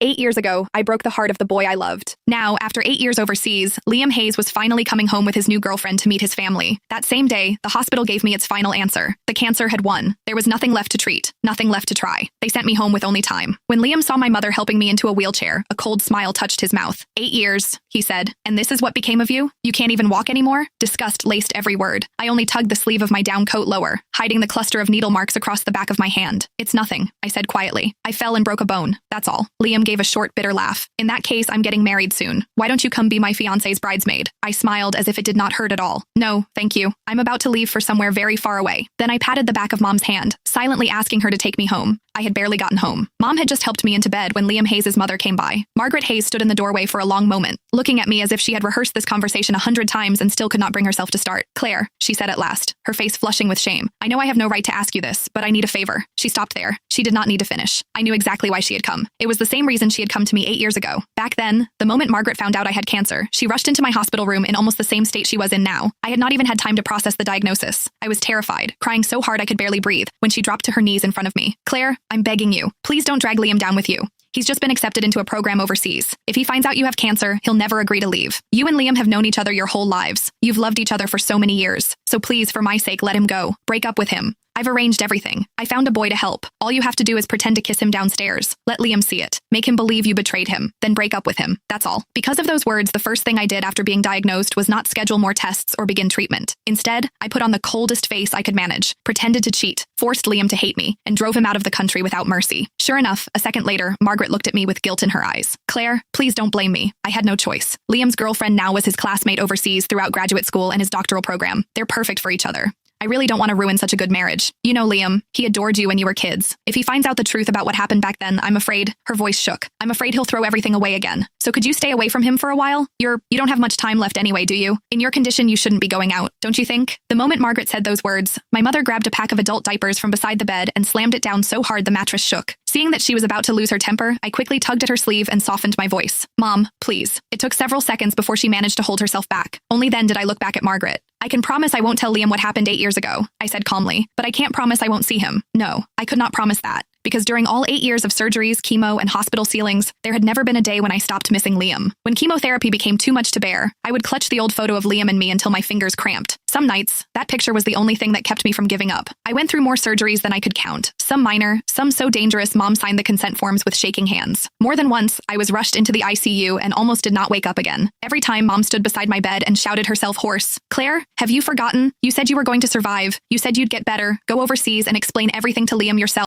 8 years ago, I broke the heart of the boy I loved. Now, after 8 years overseas, Liam Hayes was finally coming home with his new girlfriend to meet his family. That same day, the hospital gave me its final answer. The cancer had won. There was nothing left to treat, nothing left to try. They sent me home with only time. When Liam saw my mother helping me into a wheelchair, a cold smile touched his mouth. 8 years, he said. And this is what became of you? You can't even walk anymore? Disgust laced every word. I only tugged the sleeve of my down coat lower, hiding the cluster of needle marks across the back of my hand. It's nothing, I said quietly. I fell and broke a bone, that's all. Liam gave a short, bitter laugh. In that case, I'm getting married soon. Why don't you come be my fiancé's bridesmaid? I smiled as if it did not hurt at all. No, thank you. I'm about to leave for somewhere very far away. Then I patted the back of Mom's hand, silently asking her to take me home. I had barely gotten home. Mom had just helped me into bed when Liam Hayes' mother came by. Margaret Hayes stood in the doorway for a long moment, looking at me as if she had rehearsed this conversation 100 times and still could not bring herself to start. Claire, she said at last, her face flushing with shame. I know I have no right to ask you this, but I need a favor. She stopped there. She did not need to finish. I knew exactly why she had come. It was the same reason she had come to me 8 years ago. Back then, the moment Margaret found out I had cancer, she rushed into my hospital room in almost the same state she was in now. I had not even had time to process the diagnosis. I was terrified, crying so hard I could barely breathe, when she dropped to her knees in front of me. Claire, I'm begging you. Please don't drag Liam down with you. He's just been accepted into a program overseas. If he finds out you have cancer, he'll never agree to leave. You and Liam have known each other your whole lives. You've loved each other for so many years. So please, for my sake, let him go. Break up with him. I've arranged everything. I found a boy to help. All you have to do is pretend to kiss him downstairs. Let Liam see it. Make him believe you betrayed him. Then break up with him. That's all. Because of those words, the first thing I did after being diagnosed was not schedule more tests or begin treatment. Instead, I put on the coldest face I could manage, pretended to cheat, forced Liam to hate me, and drove him out of the country without mercy. Sure enough, a second later, Margaret looked at me with guilt in her eyes. Claire, please don't blame me. I had no choice. Liam's girlfriend now was his classmate overseas throughout graduate school and his doctoral program. They're perfect for each other. I really don't want to ruin such a good marriage. You know Liam, he adored you when you were kids. If he finds out the truth about what happened back then, I'm afraid, her voice shook. I'm afraid he'll throw everything away again. So could you stay away from him for a while? You don't have much time left anyway, do you? In your condition, you shouldn't be going out, don't you think? The moment Margaret said those words, my mother grabbed a pack of adult diapers from beside the bed and slammed it down so hard the mattress shook. Seeing that she was about to lose her temper, I quickly tugged at her sleeve and softened my voice. Mom, please. It took several seconds before she managed to hold herself back. Only then did I look back at Margaret. I can promise I won't tell Liam what happened 8 years ago, I said calmly, but I can't promise I won't see him. No, I could not promise that. Because during all 8 years of surgeries, chemo, and hospital ceilings, there had never been a day when I stopped missing Liam. When chemotherapy became too much to bear, I would clutch the old photo of Liam and me until my fingers cramped. Some nights, that picture was the only thing that kept me from giving up. I went through more surgeries than I could count. Some minor, some so dangerous Mom signed the consent forms with shaking hands. More than once, I was rushed into the ICU and almost did not wake up again. Every time Mom stood beside my bed and shouted herself hoarse, Claire, have you forgotten? You said you were going to survive. You said you'd get better, go overseas and explain everything to Liam yourself.